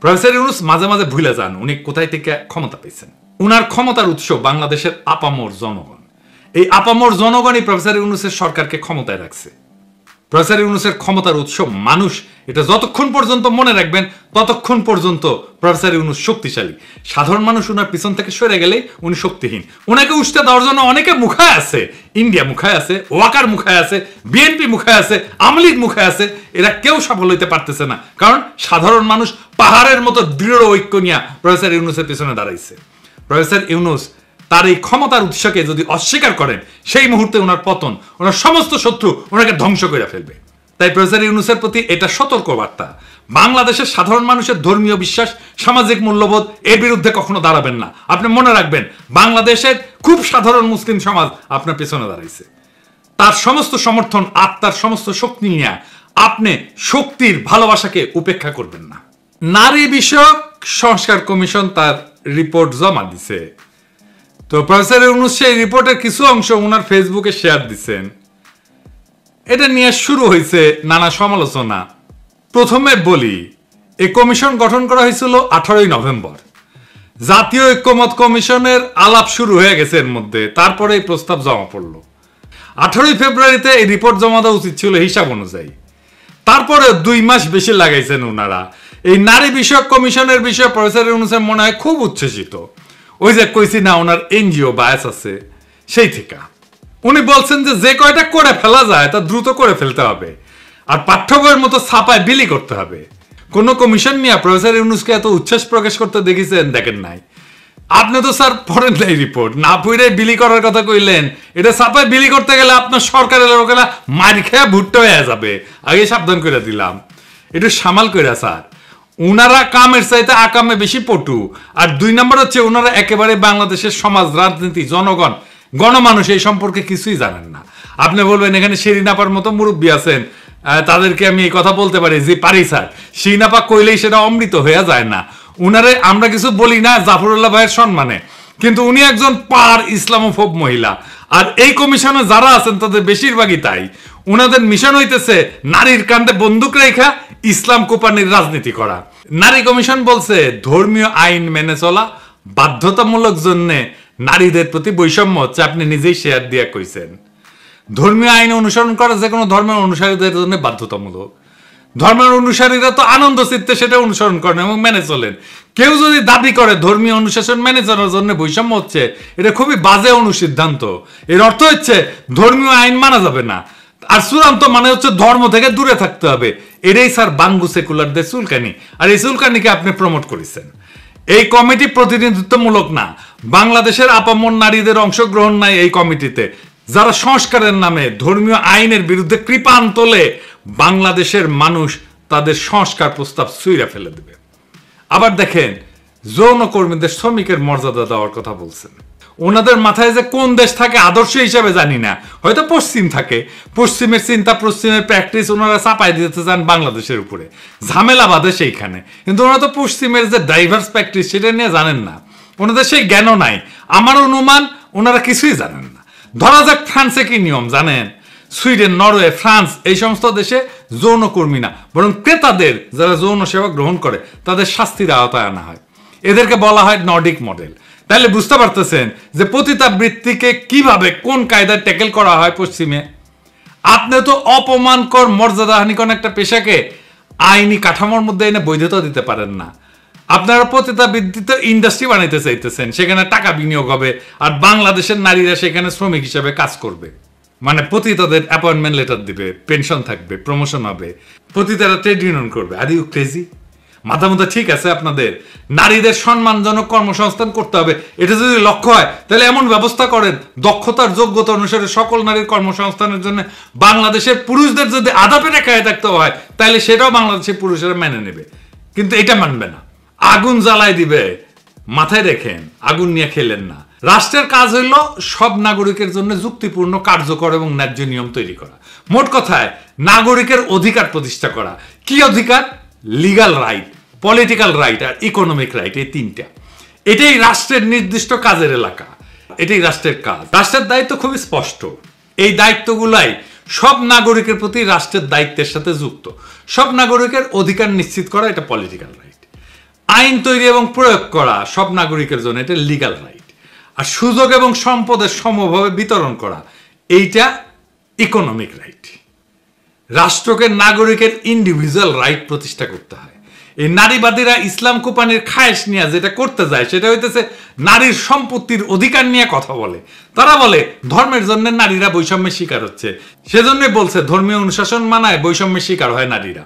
Professor Yunus মাঝে মাঝে ভুলে যান উনি কোথায় থেকে ক্ষমতা পেয়েছেন। উনার ক্ষমতার উৎস বাংলাদেশের আপামর জনগণ। এই আপামর জনগণই প্রফেসর ইউনূসের সরকারকে ক্ষমতায় রাখছে। প্রফেসর ইউনূসের ক্ষমতার উৎস মানুষ, এটা যতক্ষণ পর্যন্ত মনে রাখবেন ততক্ষণ পর্যন্ত প্রফেসর ইউনূস শক্তিশালী। সাধারণ মানুষ উনার পিছন থেকে সরে গেলেই উনি শক্তিহীন। উনাকে উস্তে দেওয়ার জন্য অনেকে মুখায় আছে, ইন্ডিয়া মুখায় আছে, ওয়াকার মুখায় আছে, বিএনপি মুখায় আছে, আওয়ামী লীগ মুখায় আছে। এরা কেউ সফল হইতে পারতেছে না, কারণ সাধারণ মানুষ পাহাড়ের মতো দৃঢ় ঐক্য নিয়ে প্রফেসর ইউনূসের পিছনে দাঁড়াইছে। প্রফেসর ইউনূস তার এই ক্ষমতার উৎসকে যদি অস্বীকার করেন, সেই মুহূর্তে ওনার পতন, ওনার সমস্ত শত্রু ওনাকে ধ্বংস করে ফেলবে। তাই প্রফেসর ইউনূসের প্রতি এটা সতর্ক বার্তা, বাংলাদেশের সাধারণ মানুষের ধর্মীয় বিশ্বাস, সামাজিক মূল্যবোধ এর বিরুদ্ধে কখনো দাঁড়াবেন না। আপনি মনে রাখবেন বাংলাদেশের খুব সাধারণ মুসলিম সমাজ আপনার পেছনে দাঁড়াইছে। তার সমস্ত সমর্থন, আত্মার সমস্ত শক্তি নিয়ে আপনি শক্তির ভালোবাসাকে উপেক্ষা করবেন না। নারী বিষয়ক সংস্কার কমিশন তার রিপোর্ট জমা দিছে। তো প্রফেসর ইউনূস সেই রিপোর্টের কিছু অংশ ওনার ফেসবুকে শেয়ার দিচ্ছেন। এটা নিয়ে শুরু হয়েছে নানা সমালোচনা। প্রথমে বলি, এই কমিশন গঠন করা হয়েছিল 18ই নভেম্বর। জাতীয় ঐক্যমত কমিশনের আলাপ শুরু হয়ে গেছে এর মধ্যে, তারপরে এই প্রস্তাব জমা পড়ল। 18ই ফেব্রুয়ারিতে এই রিপোর্ট জমা দেওয়া উচিত ছিল হিসাব অনুযায়ী। তারপরে 2 মাস বেশি লাগাইছেন ওনারা। এই নারী বিষয়ক কমিশনের বিষয়ে প্রফেসর ইউনূসের মনে হয় খুব উচ্ছ্বসিত। ওই যে কইছি না ওনার এনজিও বায়াস আছে, সেই থেকে উনি বলছেন যে কয়টা করে ফেলা যায় তা দ্রুত করে ফেলতে হবে, আর পাঠ্য বইয়ের মতো ছাপায় বিলি করতে হবে। কোন কমিশন নিয়ে প্রফেসর ইউনূসকে এত উচ্ছ্বাস প্রকাশ করতে দেখেছেন? দেখেন নাই। আপনি তো স্যার পড়েন নাই রিপোর্ট, না পড়ে বিলি করার কথা কইলেন। এটা ছাপায় বিলি করতে গেলে আপনার সরকারের লোকেরা মার খেয়ে ভুট্টো হয়ে যাবে, আগে সাবধান করে দিলাম। এটা সামাল করে স্যার, উনারা কামের চাইতে আকামে বেশি পটু। আর 2 নম্বর হচ্ছে ওনারা একেবারে বাংলাদেশের সমাজ, রাজনীতি, জনগণ, গণমানুষ এই সম্পর্কে কিছুই জানেন না। আপনি বলবেন এখানে শেরিনাপার মতো মুরব্বী আছেন, তাদেরকে আমি এই কথা বলতে পারি যে পারি স্যার। শেরিনাপা কইলেই সেটা অমৃত হয়ে যায় না। উনারে আমরা কিছু বলি না জাফরুল্লাহ ভাইয়ের সম্মানে, কিন্তু উনি একজন পার ইসলামোফোব মহিলা। আর এই কমিশনে যারা আছেন তাদের বেশিরভাগই তাই। উনাদের মিশন হইতেছে নারীর কান্দে বন্দুক রেখা ইসলাম কোপানির রাজনীতি করা। নারী কমিশন বলছে ধর্মীয় আইন মেনে চলা বাধ্যতামূলক জন্য নারীদের প্রতি বৈষম্য হচ্ছে। আপনি নিজেই শেয়ার দিয়া কইছেন ধর্মীয় আইন অনুসরণ করা যে কোনো ধর্মের অনুসারীদের জন্য বাধ্যতামূলক। ধর্মের অনুসারীরা তো আনন্দ চিত্তে সেটা অনুসরণ করেন এবং মেনে চলেন। কেউ যদি দাবি করে ধর্মীয় অনুশাসন মেনে চলার জন্য বৈষম্য হচ্ছে, এটা খুবই বাজে অনুসিদ্ধান্ত। এর অর্থ হচ্ছে ধর্মীয় আইন মানা যাবে না, আর চূড়ান্ত মানে হচ্ছে ধর্ম থেকে দূরে থাকতে হবে। এটাই স্যার বাঙ্গু সেকুলারদের চুলকানি, আর এই চুলকানিকে আপনি প্রমোট করেছেন। এই কমিটি প্রতিনিধিত্বমূলক না, বাংলাদেশের আপামর নারীদের অংশগ্রহণ নাই এই কমিটিতে। যারা সংস্কারের নামে ধর্মীয় আইনের বিরুদ্ধে কৃপান তোলে, বাংলাদেশের মানুষ তাদের সংস্কার প্রস্তাব ছুঁড়ে ফেলে দেবে। আবার দেখেন, যৌনকর্মীদের শ্রমিকের মর্যাদা দেওয়ার কথা বলছেন। ওনাদের মাথায় যে কোন দেশ থাকে আদর্শ হিসাবে জানি না, হয়তো পশ্চিম থাকে। পশ্চিমের চিন্তা, পশ্চিমের প্র্যাকটিস ওনারা চাপাই দিতে চান বাংলাদেশের উপরে, ঝামেলা বাঁধে সেইখানে। কিন্তু ওনারা তো পশ্চিমের যে ডাইভার্স প্র্যাকটিস সেটা নিয়ে জানেন না, ওনাদের সেই জ্ঞানও নাই। আমার অনুমান ওনারা কিছুই জানেন না। ধরা যাক ফ্রান্সে কি নিয়ম জানেন? সুইডেন, নরওয়ে, ফ্রান্স এই সমস্ত দেশে যৌনকর্মী না, বরং ক্রেতাদের যারা যৌন সেবা গ্রহণ করে তাদের শাস্তির আওতায় আনা হয়। এদেরকে বলা হয় নর্ডিক মডেল। তাহলে বুঝতে পারতেছেন যে পতিতাবৃত্তিকে কিভাবে কোন কায়দায় ট্যাকেল করা হয় পশ্চিমে। আপনি তো অপমানকর, মর্যাদাহানিকর একটা পেশাকে আইনি কাঠামোর মধ্যে এনে বৈধতা দিতে পারেন না। আপনারা পতিতাবৃত্তিতে ইন্ডাস্ট্রি বানাইতে চাইতেছেন, সেখানে টাকা বিনিয়োগ হবে, আর বাংলাদেশের নারীরা সেখানে শ্রমিক হিসেবে কাজ করবে। মানে পতিতাদের অ্যাপয়েন্টমেন্ট লেটার দিবে, পেনশন থাকবে, প্রমোশন হবে, পতিতারা ট্রেড ইউনিয়ন করবে। Are you crazy? মাথা মতো ঠিক আছে আপনাদের? নারীদের সম্মানজনক কর্মসংস্থান করতে হবে, এটা যদি লক্ষ্য হয় তাহলে এমন ব্যবস্থা করেন যোগ্যতার যোগ্যতা অনুসারে সকল নারীর কর্মসংস্থানের জন্য বাংলাদেশের পুরুষদের যদি আধা পেটে খায় থাকতে হয়, তাহলে সেটাও বাংলাদেশের পুরুষেরা মেনে নেবে। কিন্তু এটা মানবে না, আগুন জ্বালায় দিবে। মাথায় রেখেন, আগুন নিয়ে খেলেন না। রাষ্ট্রের কাজ হইল সব নাগরিকের জন্য যুক্তিপূর্ণ, কার্যকর এবং ন্যায্য নিয়ম তৈরি করা। মোট কথায় নাগরিকের অধিকার প্রতিষ্ঠা করা। কি অধিকার? লিগাল রাইট, পলিটিক্যাল রাইট আর ইকোনমিক রাইট, এই তিনটা। এটাই রাষ্ট্রের নির্দিষ্ট কাজের এলাকা, এটাই রাষ্ট্রের কাজ। রাষ্ট্রের দায়িত্ব খুবই স্পষ্ট। এই দায়িত্বগুলাই সব নাগরিকের প্রতি রাষ্ট্রের দায়িত্বের সাথে যুক্ত। সব নাগরিকের অধিকার নিশ্চিত করা, এটা পলিটিক্যাল রাইট। আইন তৈরি এবং প্রয়োগ করা সব নাগরিকের জন্য এটা লিগ্যাল রাইট, আর সুযোগ এবং সম্পদের সমভাবে বিতরণ করা এইটা ইকোনমিক রাইট। রাষ্ট্রকে নাগরিকের ইন্ডিভিজুয়াল রাইট প্রতিষ্ঠা করতে হয়। এই নারীবাদীরা ইসলাম কোপানির খায়েশ নিয়ে যেটা করতে যায় সেটা হইতেছে নারীর সম্পত্তির অধিকার নিয়ে কথা বলে। তারা বলে ধর্মের জন্য নারীরা বৈষম্যের শিকার হচ্ছে, সেজন্য বলছে ধর্মীয় অনুশাসন মানায় বৈষম্যের শিকার হয় নারীরা।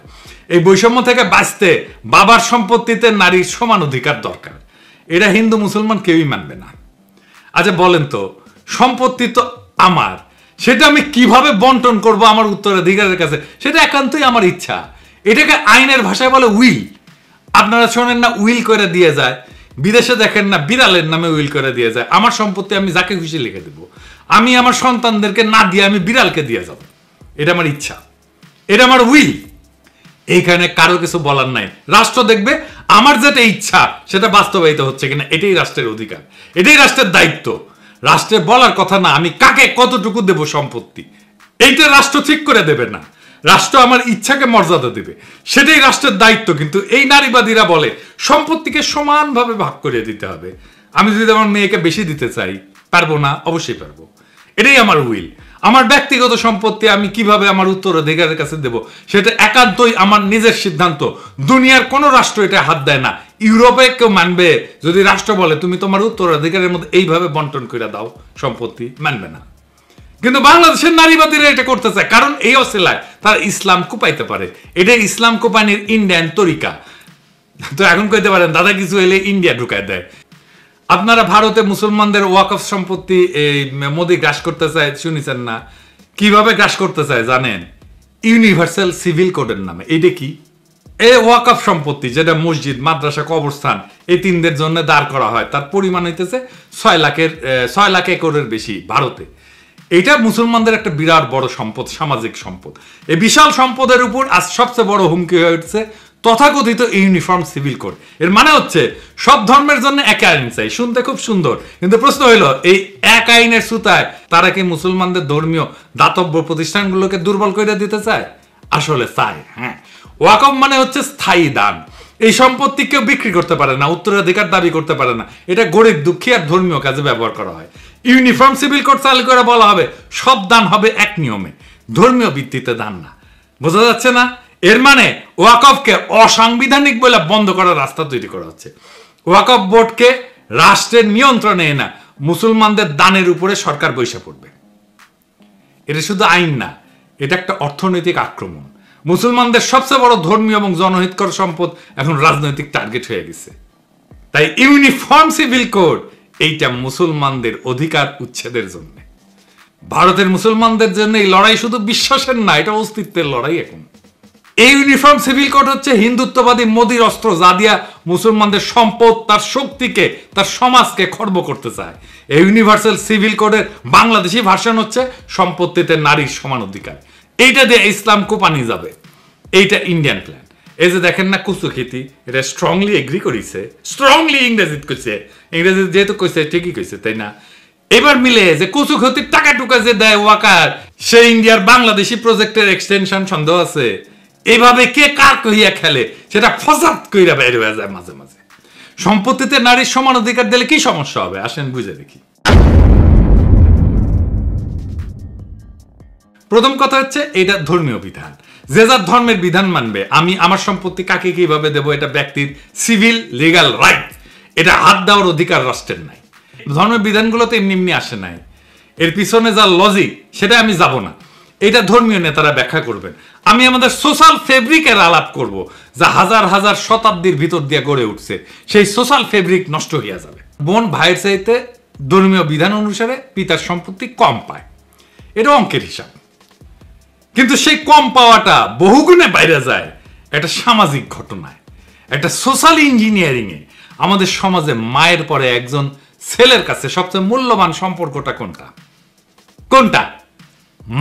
এই বৈষম্য থেকে বাঁচতে বাবার সম্পত্তিতে নারীর সমান অধিকার দরকার। এটা হিন্দু মুসলমান কেউই মানবে না। আচ্ছা বলেন তো, সম্পত্তি তো আমার, সেটা আমি কিভাবে বন্টন করব আমার উত্তরাধিকারের কাছে, সেটা একান্তই আমার ইচ্ছা। এটাকে আইনের ভাষায় বলে উইল। আপনারা শোনেন না উইল করে দিয়ে যায়, বিদেশে দেখেন না বিড়ালের নামে উইল করে দিয়ে যায়। আমার সম্পত্তি আমি যাকে খুশি লিখে দেব, আমি আমার সন্তানদেরকে না দিয়ে আমি বিড়ালকে দিয়ে যাব, এটা আমার ইচ্ছা, এটা আমার উইল। এইখানে কারো কিছু বলার নাই। রাষ্ট্র দেখবে আমার যেটা ইচ্ছা সেটা বাস্তবায়িত হচ্ছে কিনা, এটাই রাষ্ট্রের অধিকার, এটাই রাষ্ট্রের দায়িত্ব। রাষ্ট্রের বলার কথা না আমি কাকে কতটুকু দেব সম্পত্তি, এইটা রাষ্ট্র ঠিক করে দেবে না, রাষ্ট্র আমার ইচ্ছাকে মর্যাদা দেবে, সেটাই রাষ্ট্রের দায়িত্ব। কিন্তু এই নারীবাদীরা বলে সম্পত্তিকে সমানভাবে ভাগ করে দিতে হবে। আমি যদি আমার মেয়েকে বেশি দিতে চাই পারবো না? অবশ্যই পারবো, এটাই আমার উইল। আমার ব্যক্তিগত সম্পত্তি আমি কিভাবে আমার উত্তরাধিকারের কাছে দেব সেটা একান্তই আমার নিজের সিদ্ধান্ত। দুনিয়ার কোনো রাষ্ট্র এটা হাত দেয় না। ইউরোপে কেউ মানবে যদি রাষ্ট্র বলে তুমি তোমার উত্তরাধিকারের মধ্যে এইভাবে বন্টন করে দাও সম্পত্তি? মানবে না। কিন্তু বাংলাদেশের নারীবাদীরা এটা করতে চায়, কারণ এই অসিলায় তারা ইসলাম কুপাইতে পারে। এটা ইসলাম কুপানির ইন্ডিয়ান তরিকা। তো এখন কইতে পারেন দাদা কিছু এলে ইন্ডিয়া ঢুকায় দেয়। আপনারা ভারতে মুসলমানদের ওয়াকফ সম্পত্তি এই মোদি গ্রাস করতে চায়, শুনেছেন না? কিভাবে গ্রাস করতে চায় জানেন? ইউনিভার্সাল সিভিল কোডের নামে। এইটা কি? এই ওয়াকফ সম্পত্তি যেটা মসজিদ, মাদ্রাসা, কবরস্থান এই তিনদের জন্য দাঁড় করা হয়, তার পরিমাণ হইতেছে 6 লাখ একরের বেশি ভারতে। এটা মুসলমানদের একটা বিরাট বড় সম্পদ, সামাজিক সম্পদ। এই বিশাল সম্পদের উপর আজ সবচেয়ে বড় হুমকি হয়ে উঠছে তথাকথিত ইউনিফর্ম সিভিল কোড। এর মানে হচ্ছে সব ধর্মের জন্য এক আইন চাই। শুনতে খুব সুন্দর, কিন্তু প্রশ্ন হইল এই এক আইনের সুতায় তারা কি মুসলমানদের ধর্মীয় দাতব্য প্রতিষ্ঠানগুলোকে দুর্বল করে দিতে চায়? আসলে চায়। হ্যাঁ, ওয়াকফ মানে হচ্ছে স্থায়ী দান। এই সম্পত্তি কেউ বিক্রি করতে পারে না, উত্তরাধিকার দাবি করতে পারে না। এটা গরিব, দুঃখী আর ধর্মীয় কাজে ব্যবহার করা হয়। ইউনিফর্ম সিভিল কোড চালু করে বলা হবে সব দান হবে এক নিয়মে, ধর্মীয় ভিত্তিতে দান না। বোঝা যাচ্ছে না? এর মানে ওয়াকফকে অসাংবিধানিক বলে বন্ধ করার রাস্তা তৈরি করা হচ্ছে। ওয়াকফ বোর্ডকে রাষ্ট্রের নিয়ন্ত্রণে এনে মুসলমানদের দানের উপরে সরকার বৈশা পড়বে। এটা শুধু আইন না, এটা একটা অর্থনৈতিক আক্রমণ। মুসলমানদের সবচেয়ে বড় ধর্মীয় এবং জনহিতকর সম্পদ এখন রাজনৈতিক টার্গেট হয়ে গেছে। তাই ইউনিফর্ম সিভিল কোড এইটা মুসলমানদের অধিকার উচ্ছেদের জন্য। ভারতের মুসলমানদের জন্য এই লড়াই শুধু বিশ্বাসের না, এটা অস্তিত্বের লড়াই। এখন এই ইউনিফর্ম সিভিল কোড হচ্ছে হিন্দুত্ববাদী মোদির অস্ত্র, যা দিয়া মুসলমানদের সম্পদ, তার শক্তিকে, তার সমাজকে খর্ব করতে চায়। এই ইউনিভার্সাল সিভিল কোডের বাংলাদেশি ভার্সন হচ্ছে সম্পত্তিতে নারীর সমান অধিকার। এইটা দিয়ে ইসলাম কোপানি যাবে। এইটা ইন্ডিয়ান প্ল্যান। এই যে দেখেন না কচু খেতি, এটা স্ট্রংলি এগ্রি করেছে, স্ট্রংলি ইংরেজিতে কইছে, ইংরেজি যেহেতু কইছে ঠিকই কইছে, তাই না? এবার মিলে যে কচু ক্ষতির টাকা টুকা যে দেয় ওয়াকার, সে ইন্ডিয়ার বাংলাদেশি প্রজেক্টের এক্সটেনশন সন্দেহ আছে। এইভাবে কে কার কইয়া খেলে সেটা ফসাদ কইরা বের হয়ে যায় মাঝে মাঝে। সম্পত্তিতে নারীর সমান অধিকার দিলে কি সমস্যা হবে আসেন বুঝে দেখি। প্রথম কথা হচ্ছে এটা ধর্মীয় বিধান। যে যার ধর্মের বিধান মানবে। আমি আমার সম্পত্তি কাকে কিভাবে দেব এটা ব্যক্তির সিভিল লিগ্যাল রাইট। এটা হাত দেওয়ার অধিকার রাষ্ট্রের নাই। ধর্মের বিধানগুলো তো এমনি এমনি আসে নাই, এর পিছনে যা লজিক সেটা আমি যাব না, এটা ধর্মীয় নেতারা ব্যাখ্যা করবেন। আমি আমাদের সোশ্যাল ফেব্রিকের আলাপ করব, যা হাজার হাজার শতাব্দীর ভিতর দিয়ে গড়ে উঠছে। সেই সোশ্যাল ফেব্রিক নষ্ট হয়ে যাবে। বোন ভাইয়ের চাইতে ধর্মীয় বিধান অনুসারে পিতার সম্পত্তি কম পায়, এটা অঙ্কের হিসাব। কিন্তু সেই কম পাওয়াটা বহুগুণে বাইরে যায় একটা সামাজিক ঘটনায়, একটা সোশ্যাল ইঞ্জিনিয়ারিং এ। আমাদের সমাজে মায়ের পরে একজন ছেলের কাছে সবচেয়ে মূল্যবান সম্পর্কটা কোনটা? কোনটা?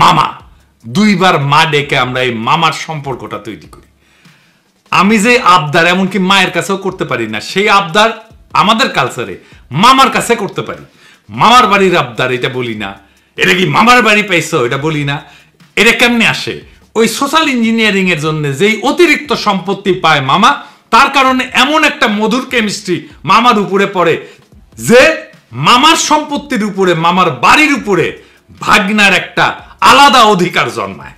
মামা। দুইবার মা ডেকে আমরা এই মামার সম্পর্কটা তৈরি করি। আমি যে আবদার এমনকি মায়ের কাছেও করতে পারি না, সেই আবদার আমাদের কালচারে মামার কাছে করতে পারি। মামার বাড়ির আবদার এটা বলি না, এটা কি মামার বাড়ি পাইছো এটা বলি না। এটা কেমনে আসে? ওই সোশ্যাল ইঞ্জিনিয়ারিং এর জন্য যেই অতিরিক্ত সম্পত্তি পায় মামা, তার কারণে এমন একটা মধুর কেমিস্ট্রি মামার উপরে পড়ে যে মামার সম্পত্তির উপরে, মামার বাড়ির উপরে ভাগনার একটা আলাদা অধিকার জন্মায়,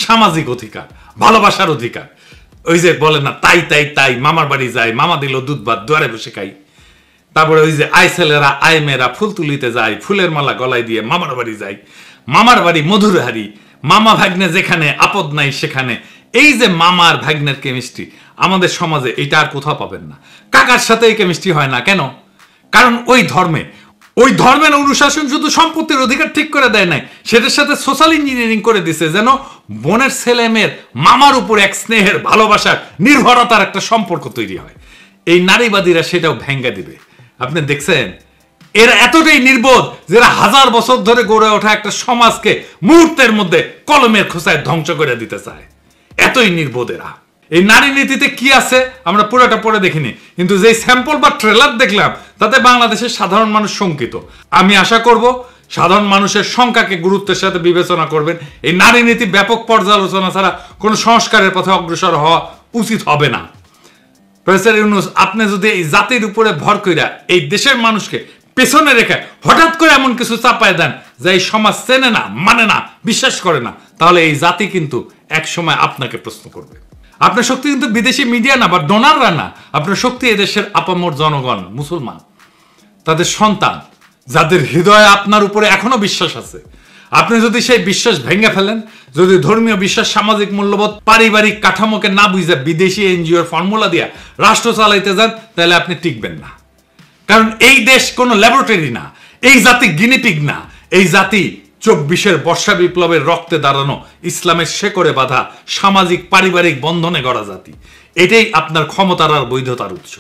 সামাজিক অধিকার, ভালোবাসার অধিকার। ওই যে বলে না, তাই তাই তাই মামার বাড়ি যায়, মামা দিল দুধ ভাত, দুয়ারে বসে খাই। তারপরে ওই যে আয় ছেলেরা আয় মেয়েরা ফুল তুলিতে যায়, ফুলের মালা গলায় দিয়ে মামার বাড়ি যায়, মামার বাড়ি মধুর হারি, মামা ভাগ্নে যেখানে আপদ নাই সেখানে। এই যে মামার ভাগ্নের কেমিস্ট্রি আমাদের সমাজে এটা আর কোথাও পাবেন না। কাকার সাথে এই কেমিস্ট্রি হয় না কেন? কারণ ওই ধর্মের অনুশাসন শুধু সম্পত্তির অধিকার ঠিক করে দেয় নাই, সেটার সাথে সোশ্যাল ইঞ্জিনিয়ারিং করে দিছে, যেন বোনের ছেলে মেয়ের মামার উপর এক স্নেহের, ভালোবাসার, নির্ভরতার একটা সম্পর্ক তৈরি হয়। এই নারীবাদীরা সেটাও ভেঙ্গে দিবে। আপনি দেখছেন এরা এতটাই নির্বোধ, যারা হাজার বছর ধরে গড়ে ওঠা একটা সমাজকে মুহূর্তের মধ্যে কলমের খোঁচায় ধ্বংস করে দিতে চায়। এতই নির্বোধ এরা। এই নারী নীতিতে কি আছে আমরা পুরোটা পড়ে দেখিনি, কিন্তু যে স্যাম্পল বা ট্রেলার দেখলাম তাতে বাংলাদেশের সাধারণ মানুষ শঙ্কিত। আমি আশা করব সাধারণ মানুষের সংখ্যাকে গুরুত্বের সাথে বিবেচনা করবেন। এই নারী নীতি ব্যাপক পর্যালোচনা ছাড়া কোনো সংস্কারের পথে অগ্রসর হওয়া উচিত হবে না। প্রফেসর ইউনূস, আপনি যদি এই জাতির উপরে ভর কইরা এই দেশের মানুষকে পেছনে রেখে হঠাৎ করে এমন কিছু চাপায় দেন যে এই সমাজ চেনে না, মানে না, বিশ্বাস করে না, তাহলে এই জাতি কিন্তু এক সময় আপনাকে প্রশ্ন করবে। আপনার শক্তি কিন্তু বিদেশি মিডিয়া না বা ডোনাররা না, আপনার শক্তি এদেশের আপামর জনগণ, মুসলমান, তাদের সন্তান, যাদের হৃদয়ে আপনার উপরে এখনো বিশ্বাস আছে। আপনি যদি সেই বিশ্বাস ভেঙে ফেলেন, যদি ধর্মীয় বিশ্বাস, সামাজিক মূল্যবোধ, পারিবারিক কাঠামোকে না বুঝে বিদেশি এনজিওর ফর্মুলা দিয়া রাষ্ট্র চালাইতে যান, তাহলে আপনি টিকবেন না। কারণ এই দেশ কোনো ল্যাবরেটরি না, এই জাতি গিনিপিগ না, এই জাতি 24-এর বর্ষা বিপ্লবের রক্তে দাঁড়ানো, ইসলামের শেকড়ে বাঁধা, সামাজিক পারিবারিক বন্ধনে গড়া জাতি। এটাই আপনার ক্ষমতার আর বৈধতার উৎস।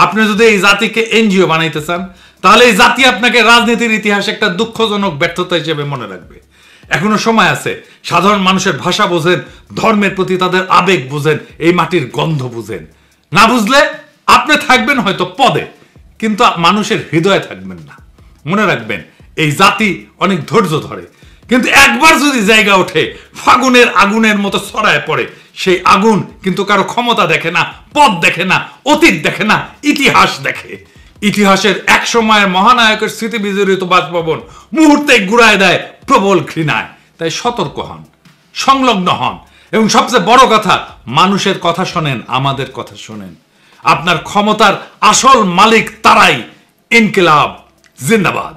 আপনি যদি এই জাতিকে এনজিও বানাইতে চান, তাহলে এই জাতি আপনাকে রাজনীতির ইতিহাসে একটা দুঃখজনক ব্যর্থতা হিসেবে মনে রাখবে। এখনো সময় আছে। সাধারণ মানুষের ভাষা বোঝেন, ধর্মের প্রতি তাদের আবেগ বোঝেন, এই মাটির গন্ধ বুঝেন। না বুঝলে আপনি থাকবেন হয়তো পদে, কিন্তু মানুষের হৃদয়ে থাকবেন না। মনে রাখবেন, এই জাতি অনেক ধৈর্য ধরে, কিন্তু একবার যদি জায়গা ওঠে, ফাগুনের আগুনের মতো ছড়ায় পড়ে, সেই আগুন কিন্তু কারো ক্ষমতা দেখে না, পদ দেখে না, অতীত দেখে না, ইতিহাস দেখে। ইতিহাসের এক সময়ের মহানায়কের স্মৃতি বিজড়িত বাসভবন মুহূর্তে গুড়ায় দেয় প্রবল ঘৃণায়। তাই সতর্ক হন, সংলগ্ন হন, এবং সবচেয়ে বড় কথা, মানুষের কথা শোনেন, আমাদের কথা শোনেন। আপনার ক্ষমতার আসল মালিক তারাই। ইনকিলাব জিন্দাবাদ।